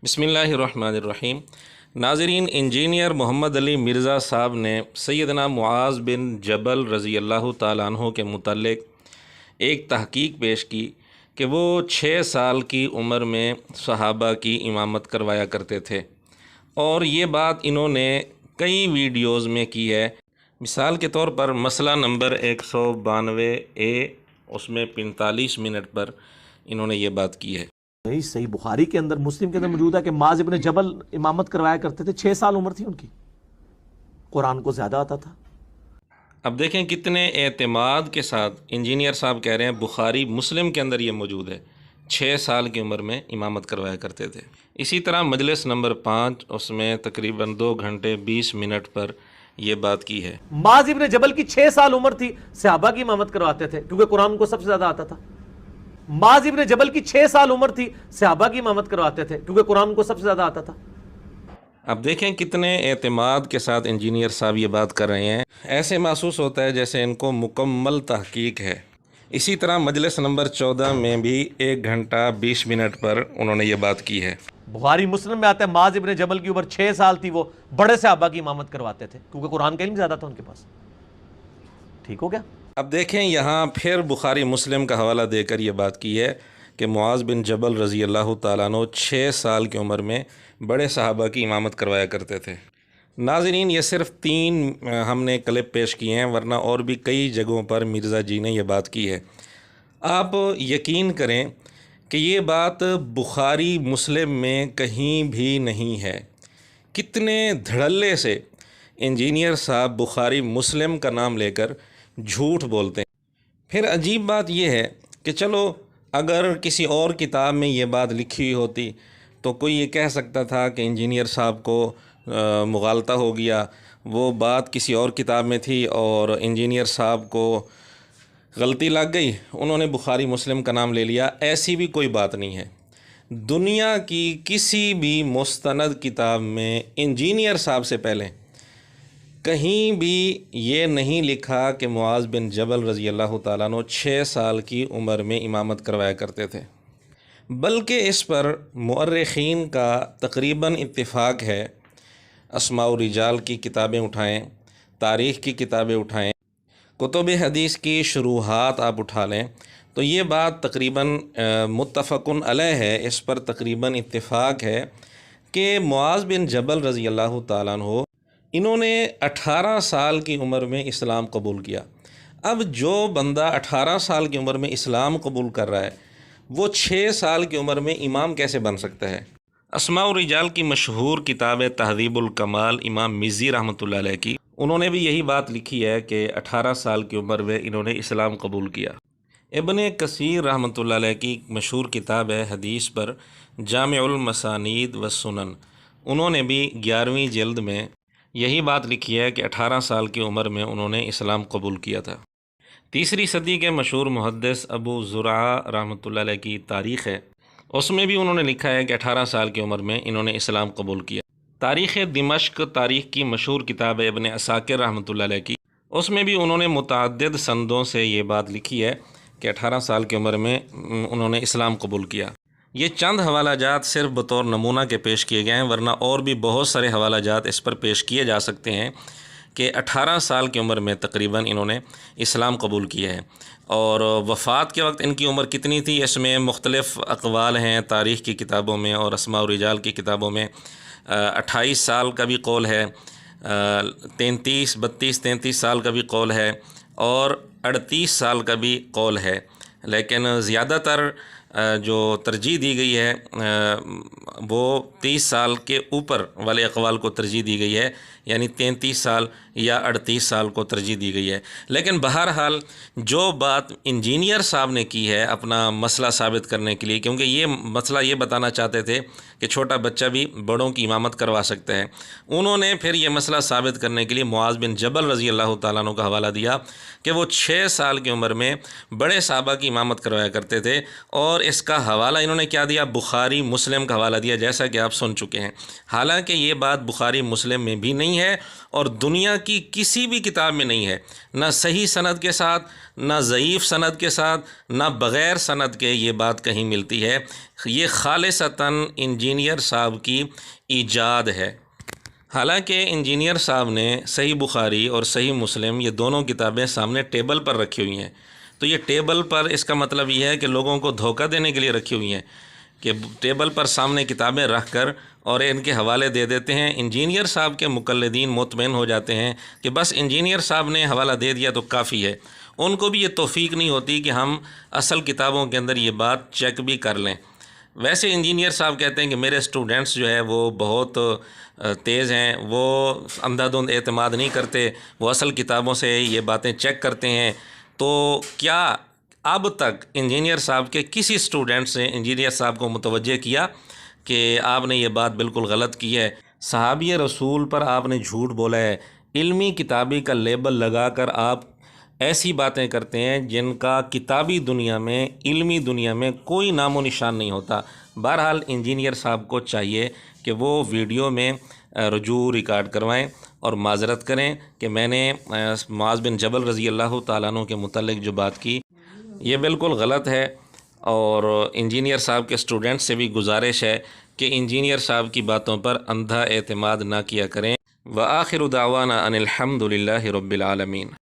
بسم اللہ الرحمن الرحیم۔ ناظرین، انجینئر محمد علی مرزا صاحب نے سیدنا معاذ بن جبل رضی اللہ تعالیٰ عنہ کے متعلق ایک تحقیق پیش کی کہ وہ 6 سال کی عمر میں صحابہ کی امامت کروایا کرتے تھے، اور یہ بات انہوں نے کئی ویڈیوز میں کی ہے۔ مثال کے طور پر مسئلہ نمبر 192A، اس میں 45 منٹ پر انہوں نے یہ بات کی ہے۔ صحیح بخاری کے اندر، مسلم کے اندر موجود ہے کہ معاذ ابن جبل امامت کروایا کرتے تھے، 6 سال عمر تھی ان کی، قرآن کو زیادہ آتا تھا۔ اب دیکھیں کتنے اعتماد کے ساتھ انجینئر صاحب کہہ رہے ہیں بخاری مسلم کے اندر یہ موجود ہے، 6 سال کی عمر میں امامت کروایا کرتے تھے۔ اسی طرح مجلس نمبر 5، اس میں تقریباً 2 گھنٹے 20 منٹ پر یہ بات کی ہے۔ معاذ ابن جبل کی 6 سال عمر تھی، صحابہ کی امامت کرواتے تھے کیونکہ قرآن کو سب سے زیادہ آتا تھا۔ معاذ ابن جبل کی 6 سال عمر تھی، صحابہ کی امامت کرواتے تھے کیونکہ قرآن کو سب سے زیادہ آتا تھا۔ اب دیکھیں کتنے اعتماد کے ساتھ انجینئر صاحب یہ بات کر رہے ہیں، ایسے محسوس ہوتا ہے جیسے ان کو مکمل تحقیق ہے۔ اسی طرح مجلس نمبر 14 میں بھی 1 گھنٹہ 20 منٹ پر انہوں نے یہ بات کی ہے۔ بخاری مسلم میں آتا ہے معاذ ابن جبل کی عمر 6 سال تھی، وہ بڑے صحابہ کی امامت کرواتے تھے کیونکہ قرآن کا علم زیادہ تھا ان کے پاس۔ ٹھیک ہو گیا؟ اب دیکھیں یہاں پھر بخاری مسلم کا حوالہ دے کر یہ بات کی ہے کہ معاذ بن جبل رضی اللہ تعالیٰ عنہ 6 سال کی عمر میں بڑے صحابہ کی امامت کروایا کرتے تھے۔ ناظرین، یہ صرف 3 ہم نے کلپ پیش کیے ہیں، ورنہ اور بھی کئی جگہوں پر مرزا جی نے یہ بات کی ہے۔ آپ یقین کریں کہ یہ بات بخاری مسلم میں کہیں بھی نہیں ہے۔ کتنے دھڑلے سے انجینئر صاحب بخاری مسلم کا نام لے کر جھوٹ بولتے ہیں۔ پھر عجیب بات یہ ہے کہ چلو اگر کسی اور کتاب میں یہ بات لکھی ہوئی ہوتی تو کوئی یہ کہہ سکتا تھا کہ انجینئر صاحب کو مغالطہ ہو گیا، وہ بات کسی اور کتاب میں تھی اور انجینئر صاحب کو غلطی لگ گئی، انہوں نے بخاری مسلم کا نام لے لیا۔ ایسی بھی کوئی بات نہیں ہے۔ دنیا کی کسی بھی مستند کتاب میں انجینئر صاحب سے پہلے کہیں بھی یہ نہیں لکھا کہ معاذ بن جبل رضی اللہ تعالیٰ عنہ 6 سال کی عمر میں امامت کروایا کرتے تھے، بلکہ اس پر مؤرخین کا تقریباً اتفاق ہے۔ اسماء الرجال کی کتابیں اٹھائیں، تاریخ کی کتابیں اٹھائیں، کتب حدیث کی شروحات آپ اٹھا لیں تو یہ بات تقریباً متفقن علیہ ہے، اس پر تقریباً اتفاق ہے کہ معاذ بن جبل رضی اللہ تعالیٰ عنہ انہوں نے 18 سال کی عمر میں اسلام قبول کیا۔ اب جو بندہ 18 سال کی عمر میں اسلام قبول کر رہا ہے، وہ 6 سال کی عمر میں امام کیسے بن سکتا ہے؟ اسماء الرجال کی مشہور کتاب تہذیب الکمال امام مزی رحمۃ اللہ علیہ کی، انہوں نے بھی یہی بات لکھی ہے کہ 18 سال کی عمر میں انہوں نے اسلام قبول کیا۔ ابن کثیر رحمۃ اللہ علیہ کی مشہور کتاب ہے حدیث پر جامع المسانید والسنن، انہوں نے بھی 11ویں جلد میں یہی بات لکھی ہے کہ 18 سال کی عمر میں انہوں نے اسلام قبول کیا تھا۔ 3 صدی کے مشہور محدث ابو زرعہ رحمۃ اللہ علیہ کی تاریخ ہے، اس میں بھی انہوں نے لکھا ہے کہ 18 سال کی عمر میں انہوں نے اسلام قبول کیا۔ تاریخ دمشق تاریخ کی مشہور کتاب ہے ابن عساکر رحمۃ اللہ علیہ کی، اس میں بھی انہوں نے متعدد سندوں سے یہ بات لکھی ہے کہ 18 سال کی عمر میں انہوں نے اسلام قبول کیا۔ یہ چند حوالہ جات صرف بطور نمونہ کے پیش کیے گئے ہیں، ورنہ اور بھی بہت سارے حوالہ جات اس پر پیش کیے جا سکتے ہیں کہ 18 سال کی عمر میں تقریباً انہوں نے اسلام قبول کیا ہے۔ اور وفات کے وقت ان کی عمر کتنی تھی، اس میں مختلف اقوال ہیں تاریخ کی کتابوں میں اور اسماء الرجال کی کتابوں میں۔ 28 سال کا بھی قول ہے، 32 سال کا بھی قول ہے، اور 38 سال کا بھی قول ہے، لیکن زیادہ تر جو ترجیح دی گئی ہے وہ 30 سال کے اوپر والے اقوال کو ترجیح دی گئی ہے، یعنی 33 سال یا 38 سال کو ترجیح دی گئی ہے۔ لیکن بہرحال جو بات انجینئر صاحب نے کی ہے اپنا مسئلہ ثابت کرنے کے لیے، کیونکہ یہ مسئلہ یہ بتانا چاہتے تھے کہ چھوٹا بچہ بھی بڑوں کی امامت کروا سکتا ہے، انہوں نے پھر یہ مسئلہ ثابت کرنے کے لیے معاذ بن جبل رضی اللہ تعالیٰ عنہ کا حوالہ دیا کہ وہ 6 سال کی عمر میں بڑے صحابہ کی امامت کروایا کرتے تھے، اور اور اس کا حوالہ انہوں نے کیا دیا؟ بخاری مسلم کا حوالہ دیا، جیسا کہ آپ سن چکے ہیں۔ حالانکہ یہ بات بخاری مسلم میں بھی نہیں ہے اور دنیا کی کسی بھی کتاب میں نہیں ہے، نہ صحیح سند کے ساتھ، نہ ضعیف سند کے ساتھ، نہ بغیر سند کے یہ بات کہیں ملتی ہے۔ یہ خالصتاً انجینئر صاحب کی ایجاد ہے۔ حالانکہ انجینئر صاحب نے صحیح بخاری اور صحیح مسلم یہ دونوں کتابیں سامنے ٹیبل پر رکھی ہوئی ہیں، تو یہ ٹیبل پر اس کا مطلب یہ ہے کہ لوگوں کو دھوکہ دینے کے لیے رکھی ہوئی ہیں کہ ٹیبل پر سامنے کتابیں رکھ کر اور ان کے حوالے دے دیتے ہیں۔ انجینئر صاحب کے مقلدین مطمئن ہو جاتے ہیں کہ بس انجینئر صاحب نے حوالہ دے دیا تو کافی ہے، ان کو بھی یہ توفیق نہیں ہوتی کہ ہم اصل کتابوں کے اندر یہ بات چیک بھی کر لیں۔ ویسے انجینئر صاحب کہتے ہیں کہ میرے اسٹوڈنٹس جو ہے وہ بہت تیز ہیں، وہ اندھا دھند اعتماد نہیں کرتے، وہ اصل کتابوں سے یہ باتیں چیک کرتے ہیں۔ تو کیا اب تک انجینئر صاحب کے کسی اسٹوڈنٹس نے انجینئر صاحب کو متوجہ کیا کہ آپ نے یہ بات بالکل غلط کی ہے؟ صحابی رسول پر آپ نے جھوٹ بولا ہے، علمی کتابی کا لیبل لگا کر آپ ایسی باتیں کرتے ہیں جن کا کتابی دنیا میں، علمی دنیا میں کوئی نام و نشان نہیں ہوتا۔ بہرحال انجینئر صاحب کو چاہیے کہ وہ ویڈیو میں رجوع ریکارڈ کروائیں اور معذرت کریں کہ میں نے معاذ بن جبل رضی اللہ تعالیٰ عنہ کے متعلق جو بات کی یہ بالکل غلط ہے، اور انجینئر صاحب کے اسٹوڈنٹ سے بھی گزارش ہے کہ انجینئر صاحب کی باتوں پر اندھا اعتماد نہ کیا کریں۔ وآخر دعوانا ان الحمد للہ رب العالمین۔